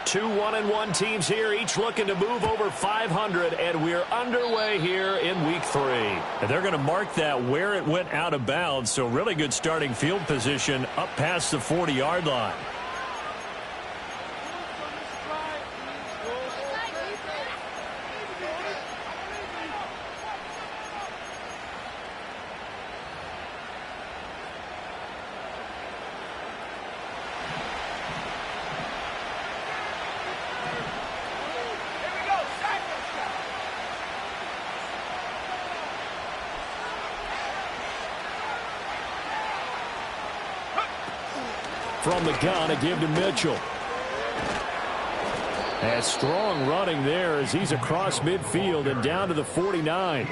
Two 1-1 teams here, each looking to move over 500, and we're underway here in week 3. And they're going to mark that where it went out of bounds, so really good starting field position up past the 40-yard line. From the gun, a give to Mitchell. And strong running there as he's across midfield and down to the 49.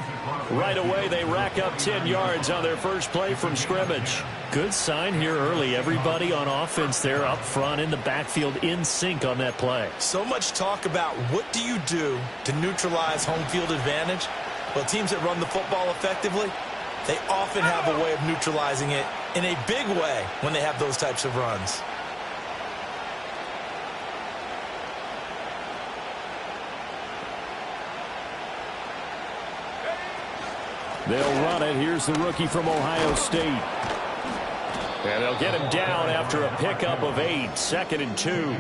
Right away, they rack up 10 yards on their first play from scrimmage. Good sign here early. Everybody on offense there up front in the backfield in sync on that play. So much talk about what do you do to neutralize home field advantage? Well, teams that run the football effectively, they often have a way of neutralizing it in a big way when they have those types of runs. They'll run it. Here's the rookie from Ohio State. And they'll get him down after a pickup of 8, 2nd and 2.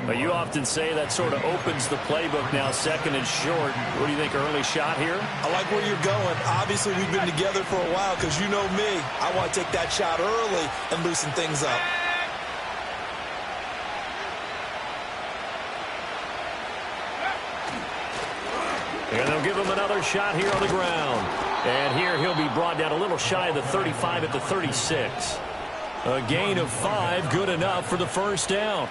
But you often say that sort of opens the playbook now, 2nd and short. What do you think, early shot here? I like where you're going. Obviously, we've been together for a while because you know me. I want to take that shot early and loosen things up. And they'll give him another shot here on the ground. And here he'll be brought down a little shy of the 35 at the 36. A gain of 5, good enough for the first down.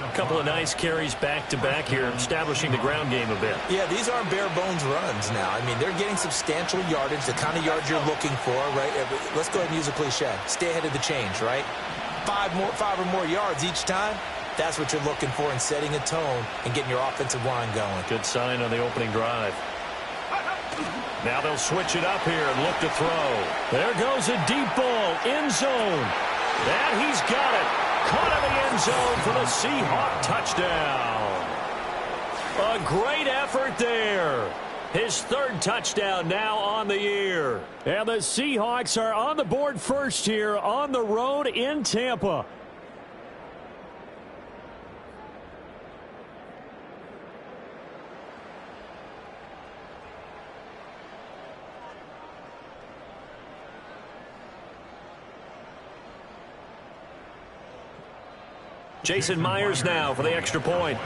A couple of nice carries back-to-back here, establishing the ground game a bit. Yeah, these aren't bare-bones runs now. I mean, they're getting substantial yardage, the kind of yards you're looking for, right? Let's go ahead and use a cliche. Stay ahead of the change, right? 5 or more yards each time. That's what you're looking for in setting a tone and getting your offensive line going. Good sign on the opening drive. Now they'll switch it up here and look to throw. There goes a deep ball, end zone. And he's got it. Caught in the end zone for the Seahawk touchdown. A great effort there. His 3rd touchdown now on the year. And the Seahawks are on the board first here on the road in Tampa. Jason Myers now for the extra point.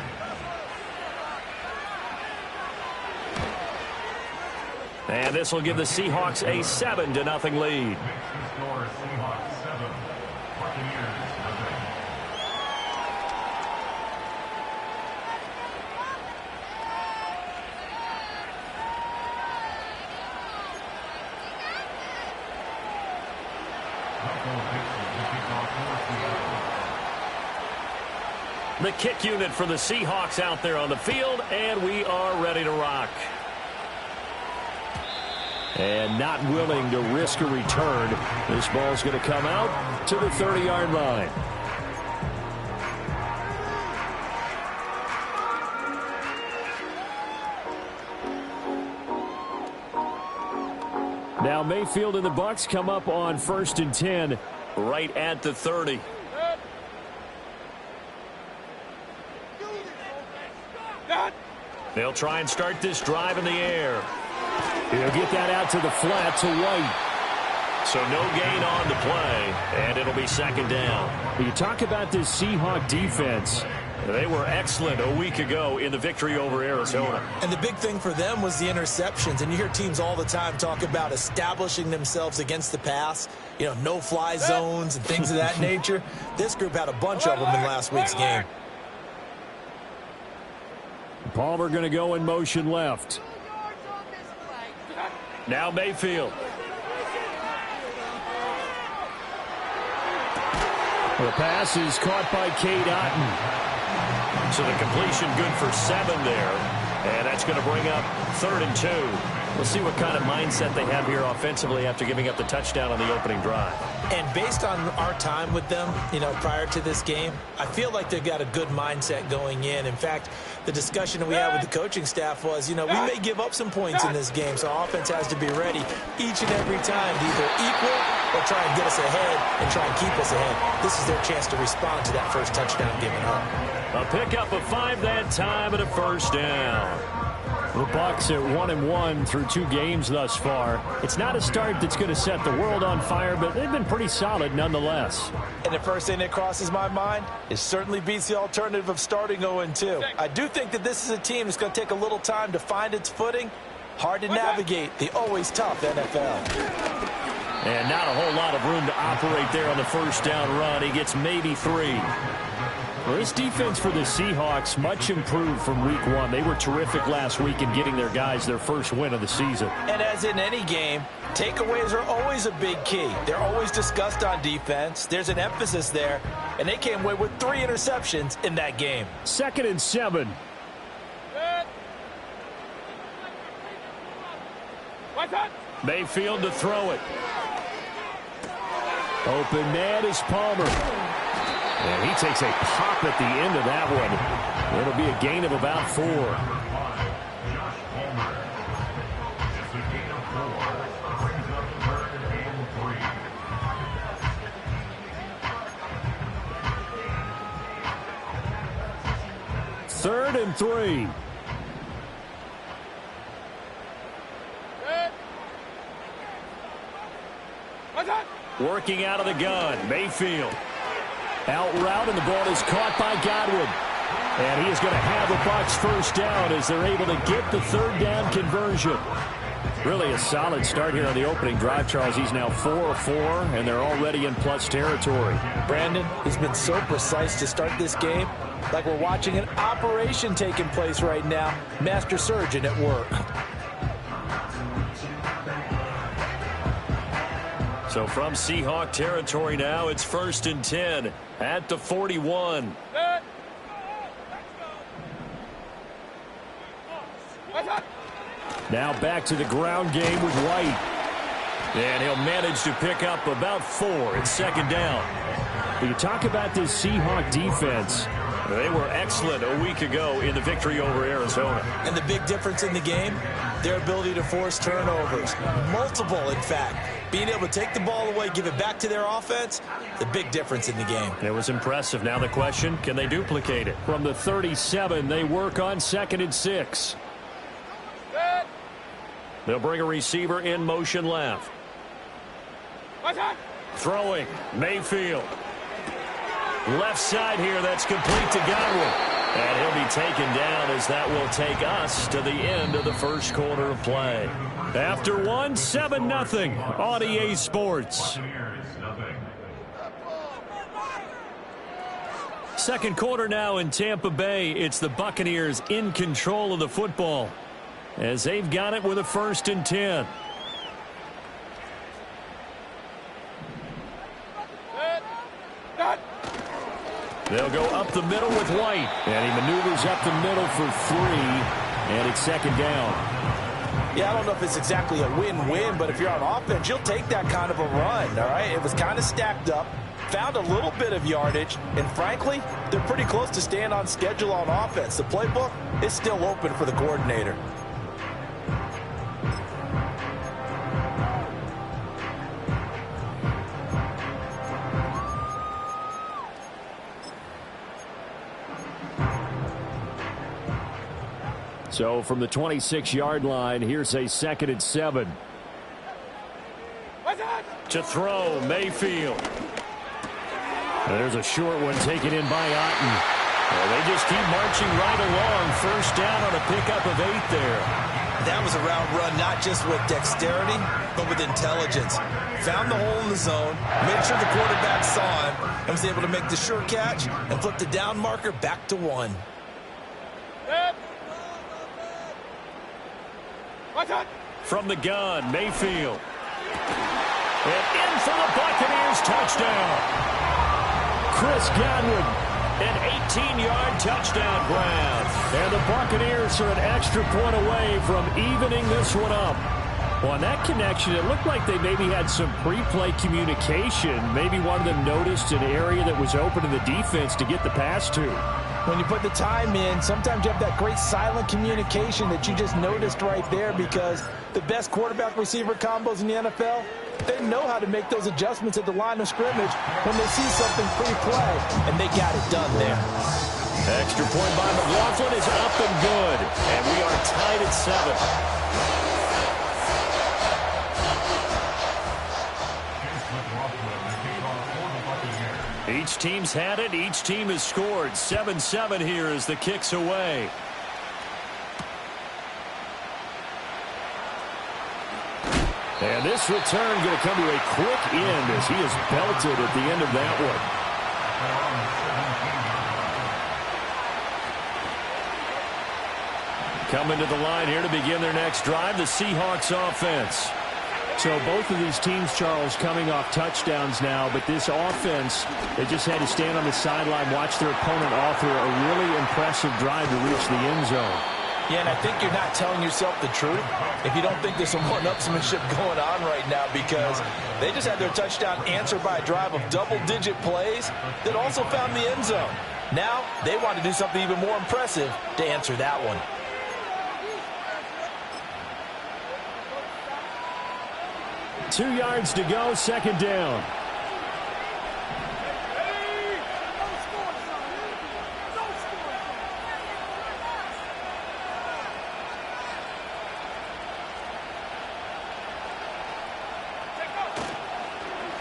And this will give the Seahawks a 7-0 lead. The kick unit for the Seahawks out there on the field, and we are ready to rock. And not willing to risk a return. This ball's going to come out to the 30-yard line. Now Mayfield and the Bucs come up on 1st and 10 right at the 30. They'll try and start this drive in the air. He'll get that out to the flat to White. So no gain on the play, and it'll be 2nd down. You talk about this Seahawk defense. They were excellent a week ago in the victory over Arizona. And the big thing for them was the interceptions. And you hear teams all the time talk about establishing themselves against the pass. You know, no-fly zones and things of that nature. This group had a bunch of them in last week's game. Palmer going to go in motion left. Now Mayfield. The pass is caught by Cade Otton. So the completion good for 7 there. And that's going to bring up 3rd and 2. We'll see what kind of mindset they have here offensively after giving up the touchdown on the opening drive. And based on our time with them, prior to this game, I feel like they've got a good mindset going in. In fact, the discussion that we had with the coaching staff was, we may give up some points in this game, so our offense has to be ready each and every time to either equal or try and get us ahead and try and keep us ahead. This is their chance to respond to that first touchdown given up. A pickup of 5 that time and a first down. The Bucs at 1-1 through 2 games thus far. It's not a start that's going to set the world on fire, but they've been pretty solid nonetheless. And the first thing that crosses my mind is certainly beats the alternative of starting 0-2. I do think that this is a team that's going to take a little time to find its footing. Hard to navigate the always tough NFL. And not a whole lot of room to operate there on the first down run. He gets maybe 3. Well, this defense for the Seahawks much improved from week 1. They were terrific last week in getting their guys their first win of the season. And as in any game, takeaways are always a big key. They're always discussed on defense. There's an emphasis there, and they came away with 3 interceptions in that game. 2nd and 7. Mayfield to throw it. Open man is Palmer. And he takes a pop at the end of that one. It'll be a gain of about 4. Third and 3. Working out of the gun, Mayfield. Out route, and the ball is caught by Godwin. And he is going to have the Bucs first down as they're able to get the 3rd down conversion. Really a solid start here on the opening drive, Charles. He's now 4 of 4, and they're already in plus territory. Brandon, he's been so precise to start this game, like we're watching an operation taking place right now. Master surgeon at work. So from Seahawk territory now, it's 1st and 10 at the 41. Now back to the ground game with White. And he'll manage to pick up about 4 at 2nd down. You talk about this Seahawk defense. They were excellent a week ago in the victory over Arizona. And the big difference in the game, their ability to force turnovers. Multiple, in fact. Being able to take the ball away, give it back to their offense, the big difference in the game. It was impressive. Now the question, can they duplicate it? From the 37, they work on 2nd and 6. They'll bring a receiver in motion left. Throwing, Mayfield. Left side here, that's complete to Godwin. And he'll be taken down as that will take us to the end of the first quarter of play. After 1, 7-0 on EA Sports. Second quarter now in Tampa Bay. It's the Buccaneers in control of the football as they've got it with a 1st and 10. They'll go up the middle with White. And he maneuvers up the middle for 3. And it's 2nd down. Yeah, I don't know if it's exactly a win-win, but if you're on offense, you'll take that kind of a run, all right? It was kind of stacked up, found a little bit of yardage, and frankly, they're pretty close to staying on schedule on offense. The playbook is still open for the coordinator. So from the 26-yard line, here's a 2nd and 7. To throw, Mayfield. And there's a short one taken in by Otten. Well, they just keep marching right along. First down on a pickup of 8 there. That was a route run not just with dexterity, but with intelligence. Found the hole in the zone, made sure the quarterback saw him, and was able to make the sure catch and flip the down marker back to 1. From the gun, Mayfield. And in for the Buccaneers touchdown. Chris Godwin An 18-yard touchdown grab. And the Buccaneers are an extra point away from evening this one up. Well, on that connection, it looked like they maybe had some pre-play communication. Maybe one of them noticed an area that was open to the defense to get the pass to. When you put the time in, sometimes you have that great silent communication that you just noticed right there, because the best quarterback-receiver combos in the NFL, they know how to make those adjustments at the line of scrimmage when they see something pre-play, and they got it done there. Extra point by McLaughlin is up and good. And we are tied at 7. Each team's had it. Each team has scored. 7-7 here as the kick's away. And this return going to come to a quick end as he is belted at the end of that one. Coming to the line here to begin their next drive, the Seahawks offense. So both of these teams, Charles, coming off touchdowns now, but this offense, they just had to stand on the sideline, watch their opponent author a really impressive drive to reach the end zone. Yeah, and I think you're not telling yourself the truth if you don't think there's some one-upsmanship going on right now, because they just had their touchdown answered by a drive of double-digit plays that also found the end zone. Now they want to do something even more impressive to answer that one. 2 yards to go, second down.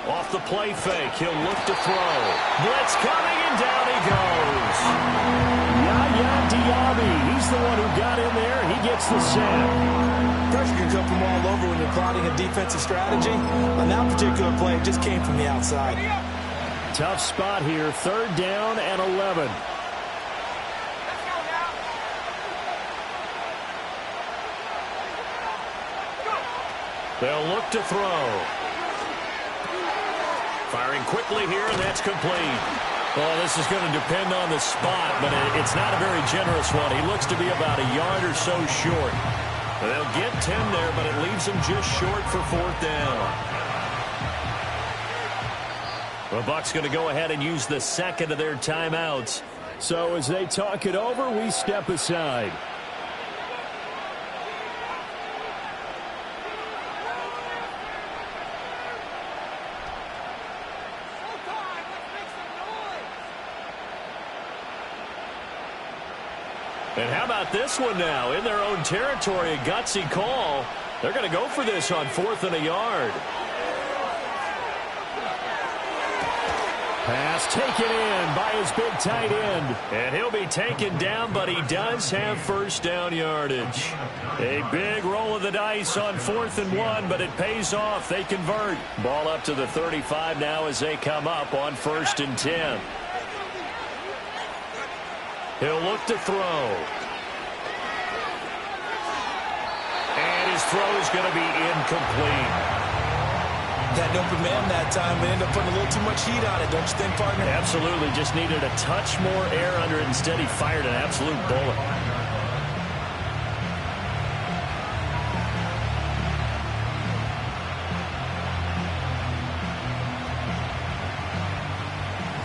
Off the play fake, he'll look to throw. Blitz coming, and down he goes. Yaya Diaby, he's the one who got in there, and he gets the sack. Pressure can come from all over when you're plotting a defensive strategy. On that particular play, it just came from the outside. Tough spot here, third down and 11. They'll look to throw. Firing quickly here, and that's complete. Well, this is going to depend on the spot, but it's not a very generous one. He looks to be about a yard or so short. They'll get 10 there, but it leaves them just short for fourth down. The Bucs going to go ahead and use the second of their timeouts. So as they talk it over, we step aside. And how about this one now? In their own territory, a gutsy call. They're going to go for this on 4th and a yard. Pass taken in by his big tight end. And he'll be taken down, but he does have first down yardage. A big roll of the dice on 4th and 1, but it pays off. They convert. Ball up to the 35 now as they come up on 1st and 10. He'll look to throw. And his throw is going to be incomplete. That open man that time, but ended up putting a little too much heat on it, don't you think, partner? Absolutely. Just needed a touch more air under it. Instead, he fired an absolute bullet.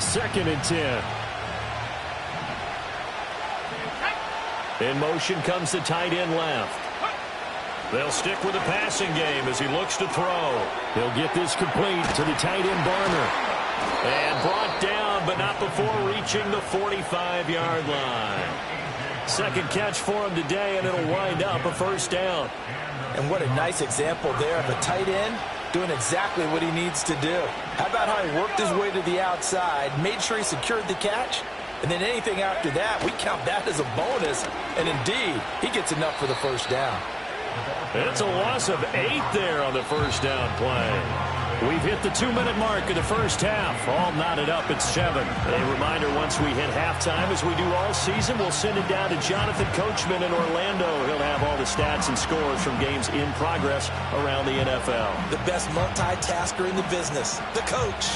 Second and 10. In motion comes the tight end left. They'll stick with the passing game as he looks to throw. He'll get this complete to the tight end Barner. And brought down, but not before reaching the 45-yard line. Second catch for him today, and it'll wind up a first down. And what a nice example there of a tight end doing exactly what he needs to do. How about how he worked his way to the outside, made sure he secured the catch, and then anything after that, we count that as a bonus. And indeed, he gets enough for the first down. It's a loss of 8 there on the first down play. We've hit the 2-minute mark of the first half. All knotted up at 7. A reminder, once we hit halftime, as we do all season, we'll send it down to Jonathan Coachman in Orlando. He'll have all the stats and scores from games in progress around the NFL. The best multitasker in the business, the coach.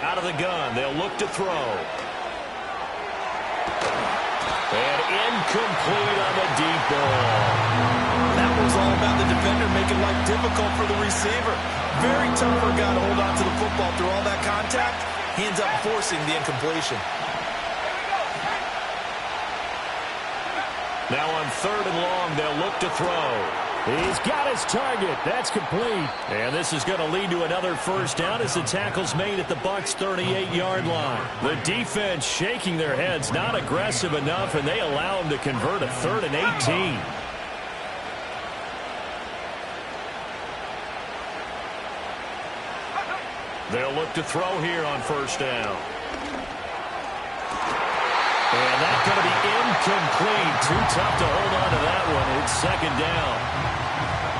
Out of the gun, they'll look to throw. And incomplete on the deep ball. That was all about the defender making life difficult for the receiver. Very tough for a guy to hold on to the football through all that contact. He ends up forcing the incompletion. Now on 3rd and long, they'll look to throw. He's got his target. That's complete. And this is going to lead to another first down as the tackle's made at the Bucs' 38-yard line. The defense shaking their heads, not aggressive enough, and they allow him to convert a 3rd and 18. They'll look to throw here on first down. And that's going to be incomplete. Too tough to hold on to that one. It's 2nd down.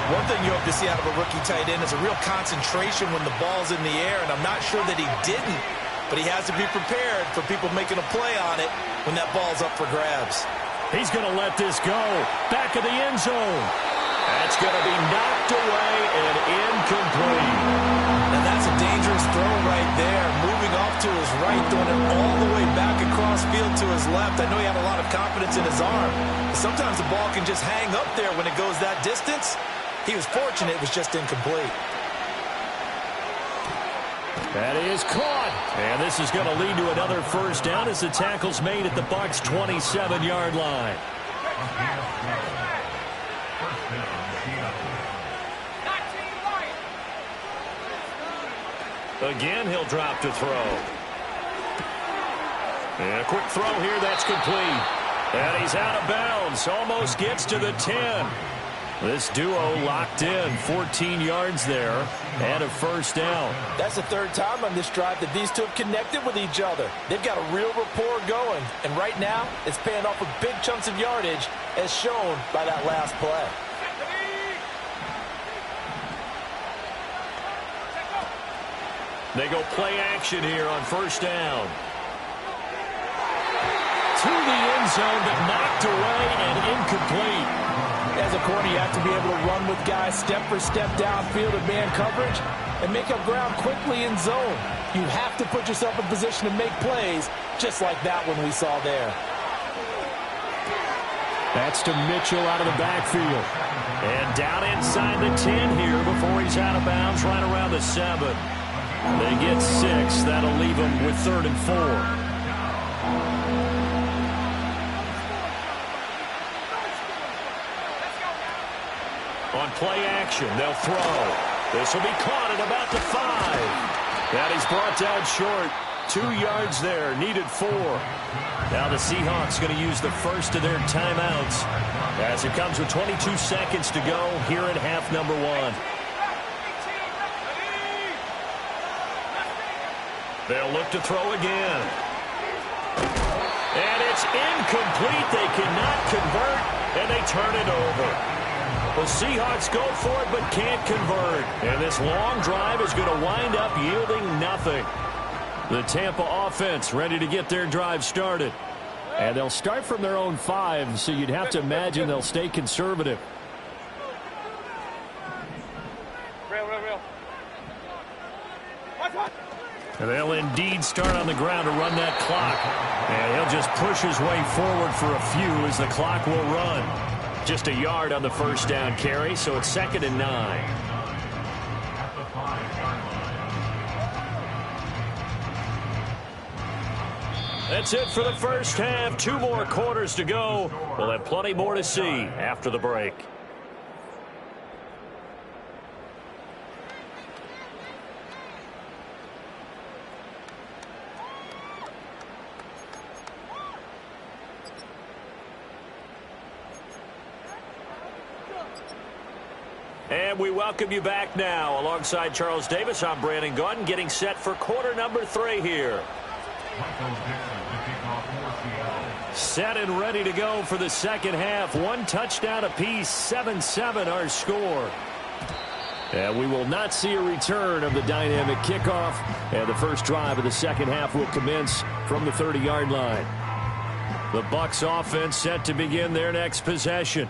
One thing you hope to see out of a rookie tight end is a real concentration when the ball's in the air, and I'm not sure that he didn't, but he has to be prepared for people making a play on it when that ball's up for grabs. He's going to let this go. Back of the end zone. That's going to be knocked away and incomplete. And that's a dangerous throw right there. Moving off to his right, throwing it all the way back across field to his left. I know he had a lot of confidence in his arm. Sometimes the ball can just hang up there when it goes that distance. He was fortunate it was just incomplete. That is caught. And this is going to lead to another first down as the tackle's made at the Bucs' 27-yard line. Again, he'll drop to throw. And a quick throw here, that's complete. And he's out of bounds, almost gets to the 10. This duo locked in, 14 yards there, and a first down. That's the 3rd time on this drive that these two have connected with each other. They've got a real rapport going, and right now it's paying off with big chunks of yardage, as shown by that last play. They go play action here on first down. To the end zone, but knocked away and incomplete. As a corner, you have to be able to run with guys step for step downfield in man coverage and make up ground quickly in zone. You have to put yourself in position to make plays, just like that one we saw there. That's to Mitchell out of the backfield. And down inside the 10 here before he's out of bounds, right around the 7. They get 6. That'll leave them with 3rd and 4. On play action, they'll throw. This will be caught at about the 5. And he's brought down short. 2 yards there, needed 4. Now the Seahawks going to use the first of their timeouts as it comes with 22 seconds to go here in half number 1. They'll look to throw again. And it's incomplete. They cannot convert, and they turn it over. The Seahawks go for it but can't convert. And this long drive is going to wind up yielding nothing. The Tampa offense ready to get their drive started. And they'll start from their own 5, so you'd have to imagine they'll stay conservative. And they'll indeed start on the ground to run that clock. And he'll just push his way forward for a few as the clock will run. Just a yard on the first down carry, so it's 2nd and 9. That's it for the first half. 2 more quarters to go. We'll have plenty more to see after the break. And we welcome you back now. Alongside Charles Davis, I'm Brandon Gaudin, getting set for quarter number 3 here. Set and ready to go for the second half. 1 touchdown apiece, 7-7 our score. And we will not see a return of the dynamic kickoff. And the first drive of the second half will commence from the 30-yard line. The Bucs offense set to begin their next possession.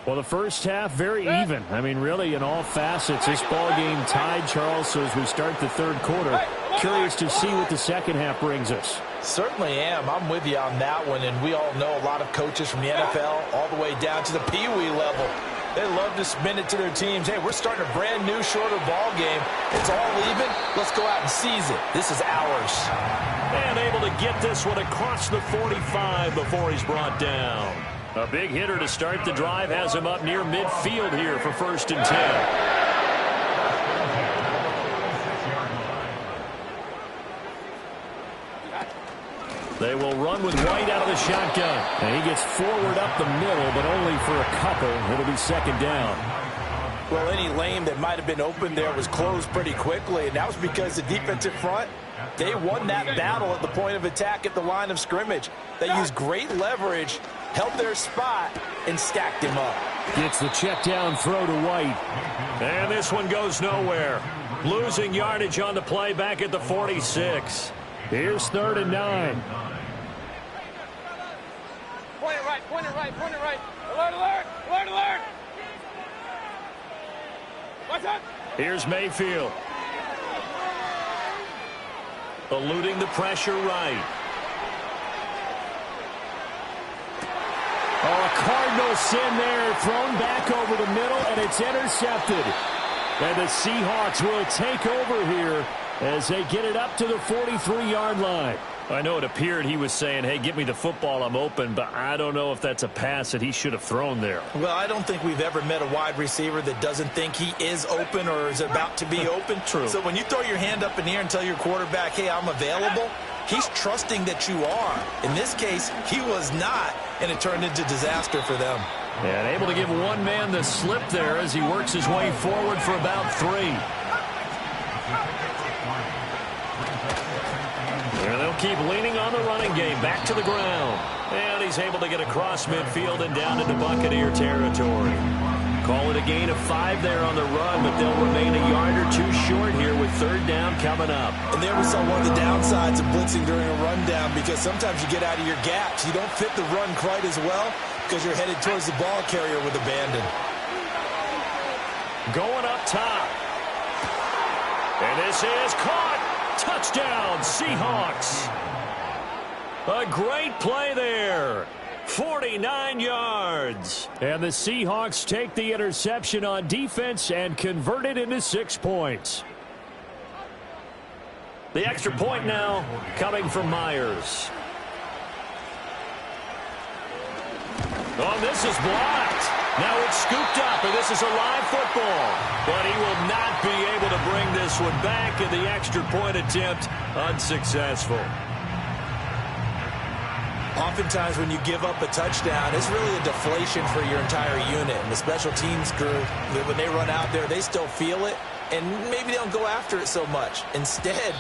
Well, the first half, very even. I mean, really, in all facets, this ball game tied, Charles. So as we start the third quarter, Curious to see what the second half brings us. Certainly am. I'm with you on that one, and we all know a lot of coaches from the NFL all the way down to the Pee Wee level. They love to spin it to their teams. Hey, we're starting a brand new, shorter ball game. It's all even. Let's go out and seize it. This is ours. And able to get this one across the 45 before he's brought down. A big hitter to start the drive has him up near midfield here for 1st and 10. They will run with White out of the shotgun. And he gets forward up the middle, but only for a couple. It'll be 2nd down. Well, any lane that might have been open there was closed pretty quickly, and that was because the defensive front, they won that battle at the point of attack at the line of scrimmage. They used great leverage, held their spot, and stacked him up. Gets the check down throw to White. And this one goes nowhere. Losing yardage on the play back at the 46. Here's 3rd and 9. Point it right, point it right, point it right. Alert, alert, alert, alert. What's up? Here's Mayfield. Eluding the pressure right. Oh, a Cardinal sin there. Thrown back over the middle, and it's intercepted. And the Seahawks will take over here as they get it up to the 43-yard line. I know it appeared he was saying, hey, get me the football, I'm open, but I don't know if that's a pass that he should have thrown there. Well, I don't think we've ever met a wide receiver that doesn't think he is open or is about to be open. True. So when you throw your hand up in the air and tell your quarterback, hey, I'm available, he's trusting that you are. In this case, he was not, and it turned into disaster for them. And able to give one man the slip there as he works his way forward for about 3. And they'll keep leaning on the running game. Back to the ground. And he's able to get across midfield and down into Buccaneer territory. Call it a gain of 5 there on the run, but they'll remain a yard or 2 short here with 3rd down coming up. And there we saw one of the downsides of blitzing during a rundown, because sometimes you get out of your gaps. You don't fit the run quite as well because you're headed towards the ball carrier with abandon. Going up top. And this is caught. Touchdown, Seahawks. A great play there. 49 yards. And the Seahawks take the interception on defense and convert it into 6 points. The extra point now coming from Myers. Oh, this is blocked. Now it's scooped up, and this is a live football. But he will not be able to bring this one back, and the extra point attempt unsuccessful. Oftentimes when you give up a touchdown, it's really a deflation for your entire unit. And the special teams group, when they run out there, they still feel it, and maybe they don't go after it so much. Instead,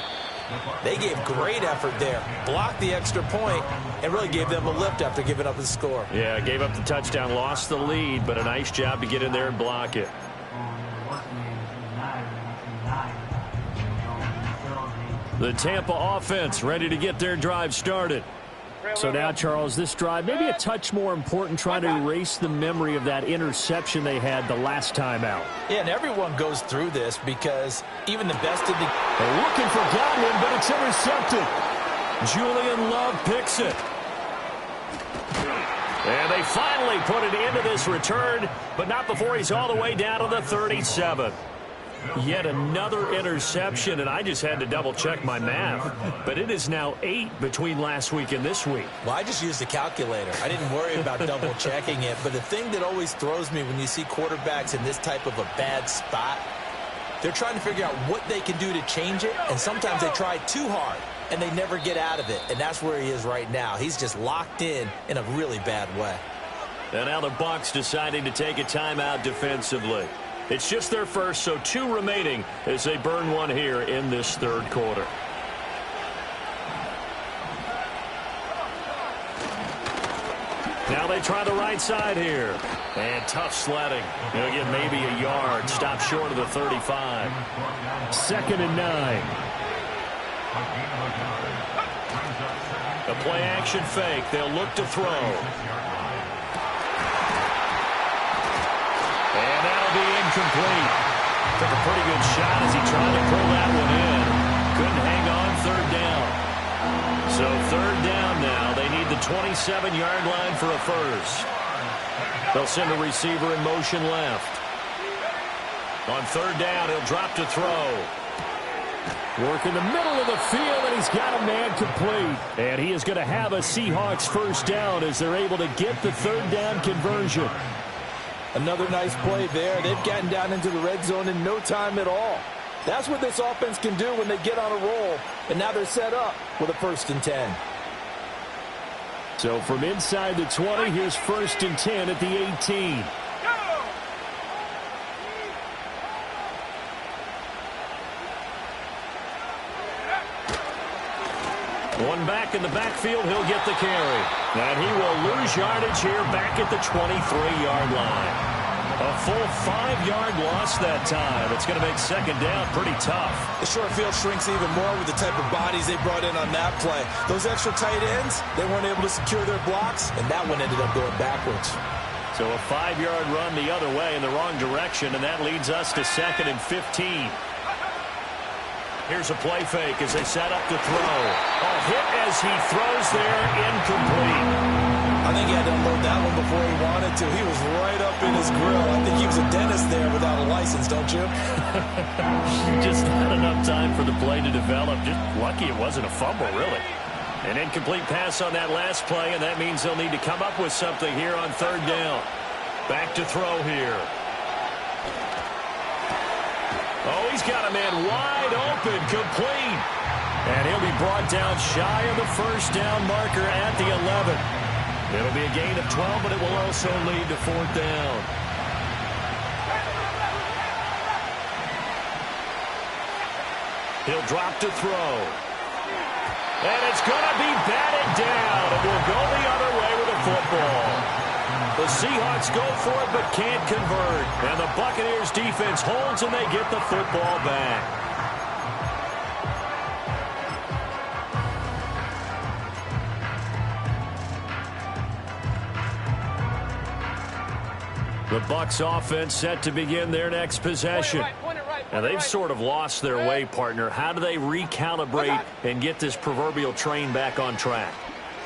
they gave great effort there, blocked the extra point, and really gave them a lift after giving up the score. Yeah, gave up the touchdown, lost the lead, but a nice job to get in there and block it. The Tampa offense ready to get their drive started. So now, Charles, this drive, maybe a touch more important, trying to erase the memory of that interception they had the last time out. Yeah, and everyone goes through this because even the best of the... They're looking for Godwin, but it's intercepted. Julian Love picks it. And they finally put it into this return, but not before he's all the way down to the 37. Yet another interception, and I just had to double-check my math. But it is now 8 between last week and this week. Well, I just used a calculator. I didn't worry about double-checking it. But the thing that always throws me when you see quarterbacks in this type of a bad spot, they're trying to figure out what they can do to change it, and sometimes they try too hard, and they never get out of it. And that's where he is right now. He's just locked in a really bad way. And now the Bucs deciding to take a timeout defensively. It's just their first, so 2 remaining as they burn one here in this third quarter. Now they try the right side here. And tough sledding. They'll get maybe a yard. Stop short of the 35. 2nd and 9. A play-action fake. They'll look to throw. And that'll be incomplete. Took a pretty good shot as he tried to pull that one in. Couldn't hang on third down. So third down now. They need the 27-yard line for a first. They'll send a receiver in motion left. On third down, he'll drop to throw. Work in the middle of the field, and he's got a man complete. And he is going to have a Seahawks first down as they're able to get the third down conversion. Another nice play there. They've gotten down into the red zone in no time at all. That's what this offense can do when they get on a roll. And now they're set up with a 1st and 10. So from inside the 20, here's 1st and 10 at the 18. One back in the backfield, he'll get the carry. And he will lose yardage here back at the 23-yard line. A full 5-yard loss that time. It's going to make second down pretty tough. The short field shrinks even more with the type of bodies they brought in on that play. Those extra tight ends, they weren't able to secure their blocks, and that one ended up going backwards. So a 5-yard run the other way in the wrong direction, and that leads us to 2nd and 15. Here's a play fake as they set up to throw. A hit as he throws there, incomplete. I think he had to unload that one before he wanted to. He was right up in his grill. I think he was a dentist there without a license, don't you? Just not enough time for the play to develop. Just lucky it wasn't a fumble, really. An incomplete pass on that last play, and that means they'll need to come up with something here on third down. Back to throw here. Oh, he's got a man wide open, complete. And he'll be brought down shy of the first down marker at the 11. It'll be a gain of 12, but it will also lead to 4th down. He'll drop to throw. And it's going to be batted down. It will go the other way with the football. The Seahawks go for it but can't convert. And the Buccaneers defense holds and they get the football back. The Bucs offense set to begin their next possession. Now they've sort of lost their way, partner. How do they recalibrate and get this proverbial train back on track?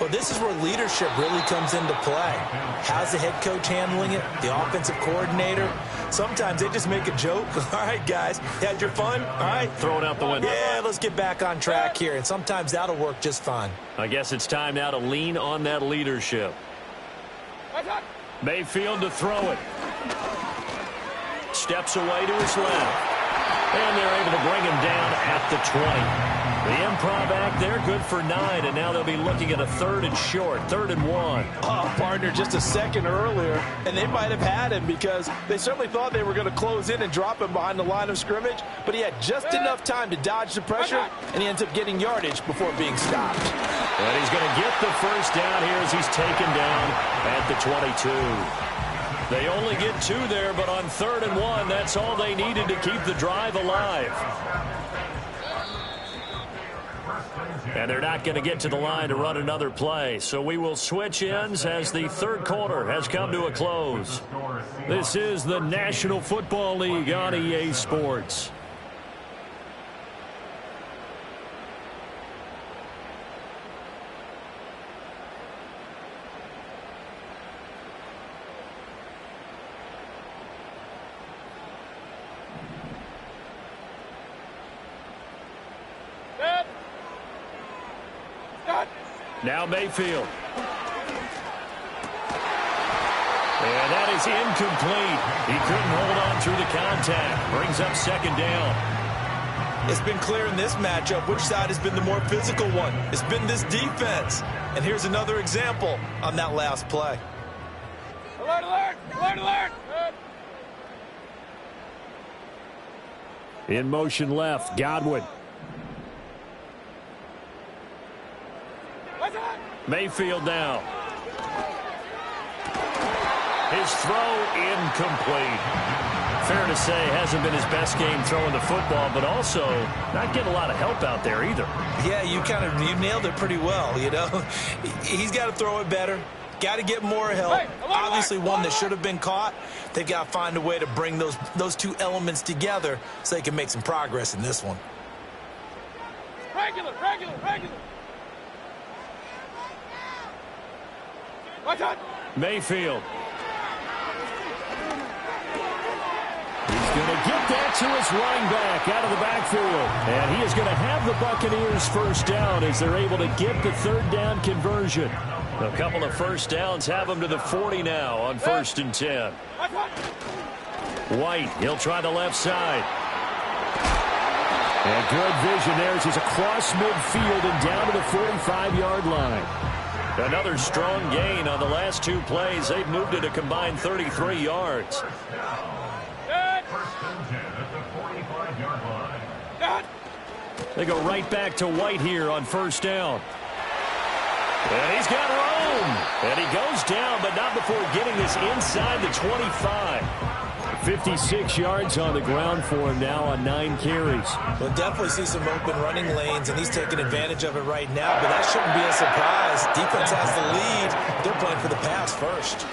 Well, this is where leadership really comes into play. How's the head coach handling it? The offensive coordinator? Sometimes they just make a joke. All right, guys, had your fun? All right. Throw it out the window. Yeah, let's get back on track here. And sometimes that'll work just fine. I guess it's time now to lean on that leadership. Mayfield to throw it. Steps away to his left. And they're able to bring him down at the 20. The improv act there, good for 9, and now they'll be looking at a 3rd and short, 3rd and 1. Oh, partner, just a second earlier, and they might have had him because they certainly thought they were going to close in and drop him behind the line of scrimmage, but he had just enough time to dodge the pressure, and he ends up getting yardage before being stopped. And he's going to get the first down here as he's taken down at the 22. They only get 2 there, but on 3rd and 1, that's all they needed to keep the drive alive. And they're not going to get to the line to run another play. So we will switch ends as the third quarter has come to a close. This is the National Football League on EA Sports. Now Mayfield. And that is incomplete. He couldn't hold on through the contact. Brings up second down. It's been clear in this matchup which side has been the more physical one. It's been this defense. And here's another example on that last play. Alert, alert! Alert, alert! In motion left, Godwin. Mayfield now. His throw incomplete. Fair to say, hasn't been his best game throwing the football, but also not getting a lot of help out there either. Yeah, you nailed it pretty well, you know. He's got to throw it better. Got to get more help. Hey, Obviously one that should have been caught. They've got to find a way to bring those two elements together so they can make some progress in this one. Regular. Watch out. Mayfield. He's going to get that to his running back out of the backfield. And he is going to have the Buccaneers first down as they're able to get the third down conversion. A couple of first downs have them to the 40 now on 1st and 10. White, he'll try the left side. And good vision there as he's across midfield and down to the 45-yard line. Another strong gain on the last 2 plays. They've moved it a combined 33 yards. They go right back to White here on 1st down. And he's got room. And he goes down, but not before getting this inside the 25. 56 yards on the ground for him now on 9 carries. We'll definitely see some open running lanes, and he's taking advantage of it right now, but that shouldn't be a surprise. Defense has the lead. They're playing for the pass first.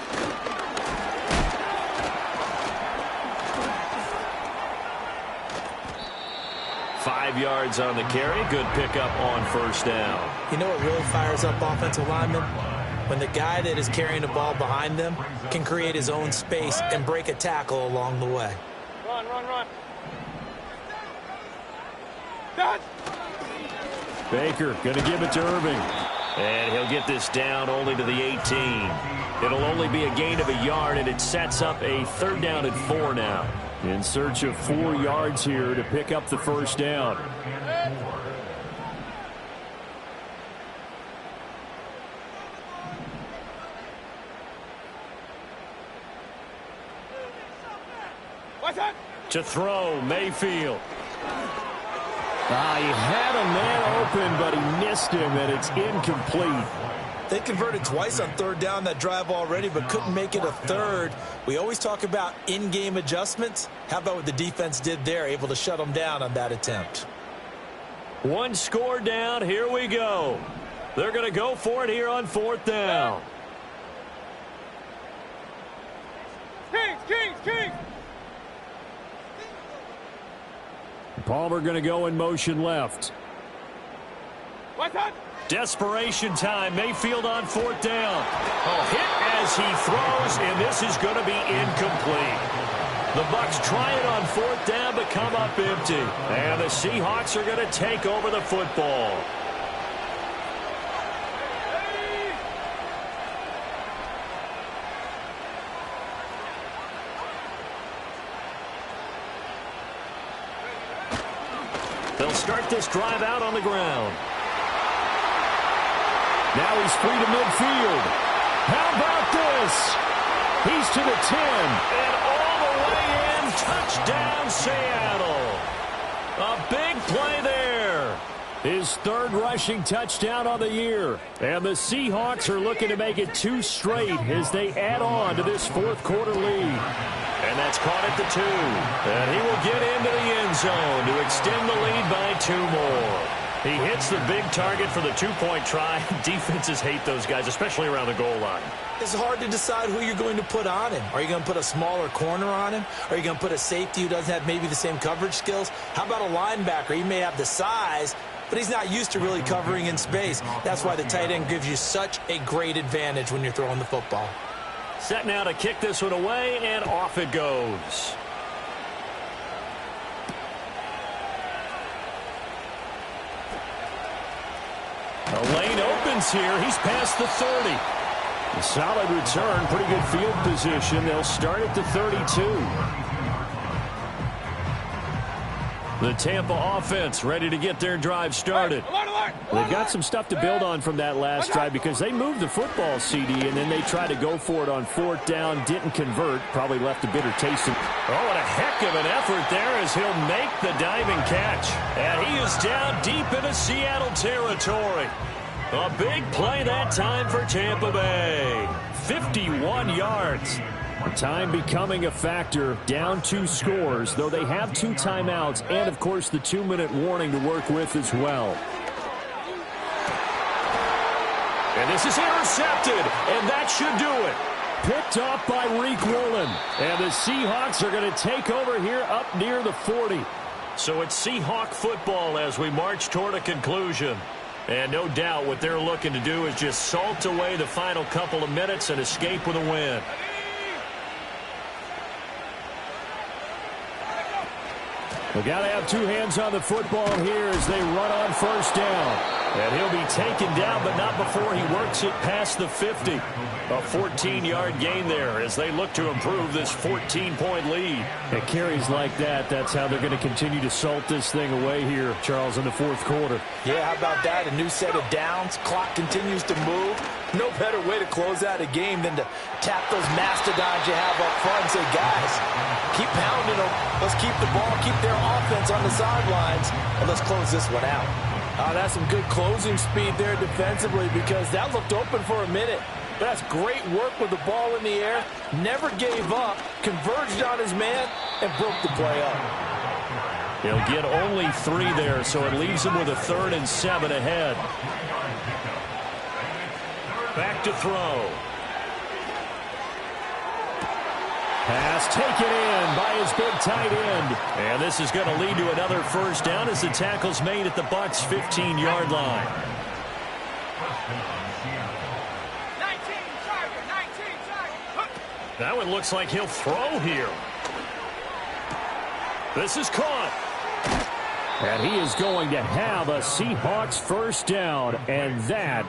Five yards on the carry. Good pickup on 1st down. You know what really fires up offensive linemen? When the guy that is carrying the ball behind them can create his own space and break a tackle along the way. Run. Dodge. Baker going to give it to Irving. And he'll get this down only to the 18. It'll only be a gain of a yard, and it sets up a 3rd down and 4 now. In search of 4 yards here to pick up the first down. To throw, Mayfield. He had a man open, but he missed him, and it's incomplete. They converted twice on 3rd down that drive already, but couldn't make it a 3rd. We always talk about in-game adjustments. How about what the defense did there, able to shut them down on that attempt? 1 score down. Here we go. They're going to go for it here on 4th down. Kings. Palmer going to go in motion left. Watch out. Desperation time. Mayfield on 4th down. Hit as he throws, and this is going to be incomplete. The Bucs try it on 4th down, but come up empty. And the Seahawks are going to take over the football. They'll start this drive out on the ground. Now he's free to midfield. How about this? He's to the 10. And all the way in. Touchdown, Seattle. A big play there. His 3rd rushing touchdown on the year. And the Seahawks are looking to make it 2 straight as they add on to this 4th quarter lead. And that's caught at the 2. And he will get into the end zone to extend the lead by 2 more. He hits the big target for the 2-point try. Defenses hate those guys, especially around the goal line. It's hard to decide who you're going to put on him. Are you going to put a smaller corner on him? Are you going to put a safety who doesn't have maybe the same coverage skills? How about a linebacker? He may have the size, but he's not used to really covering in space. That's why the tight end gives you such a great advantage when you're throwing the football. Set now to kick this one away, and off it goes. A lane opens here. He's past the 30. A solid return, pretty good field position. They'll start at the 32. The Tampa offense ready to get their drive started. They've got some stuff to build on from that last drive because they moved the football, CD, and then they tried to go for it on 4th down, didn't convert, probably left a bitter taste. Oh, what a heck of an effort there as he'll make the diving catch. And he is down deep into Seattle territory. A big play that time for Tampa Bay. 51 yards. Time becoming a factor, down 2 scores, though they have 2 timeouts and, of course, the 2-minute warning to work with as well. And this is intercepted, and that should do it. Picked off by Reek Woolen. And the Seahawks are going to take over here up near the 40. So it's Seahawk football as we march toward a conclusion. And no doubt what they're looking to do is just salt away the final couple of minutes and escape with a win. We've got to have two hands on the football here as they run on first down. And he'll be taken down, but not before he works it past the 50. A 14-yard gain there as they look to improve this 14-point lead. At carries like that, that's how they're going to continue to salt this thing away here, Charles, in the fourth quarter. Yeah, how about that? A new set of downs. Clock continues to move. No better way to close out a game than to tap those mastodons you have up front and say, guys, keep pounding them. Let's keep the ball, keep their offense on the sidelines, and let's close this one out. That's some good closing speed there defensively because that looked open for a minute. But that's great work with the ball in the air. Never gave up, converged on his man, and broke the play up. He'll get only 3 there, so it leaves him with a 3rd and 7 ahead. Back to throw. Pass taken in by his big tight end. And this is going to lead to another first down as the tackle's made at the Bucs' 15-yard line. 19, target. That one looks like he'll throw here. This is caught. And he is going to have a Seahawks first down, and that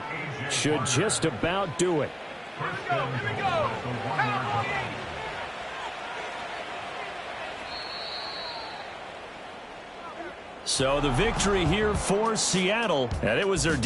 should just about do it. Here we go. So the victory here for Seattle, and it was their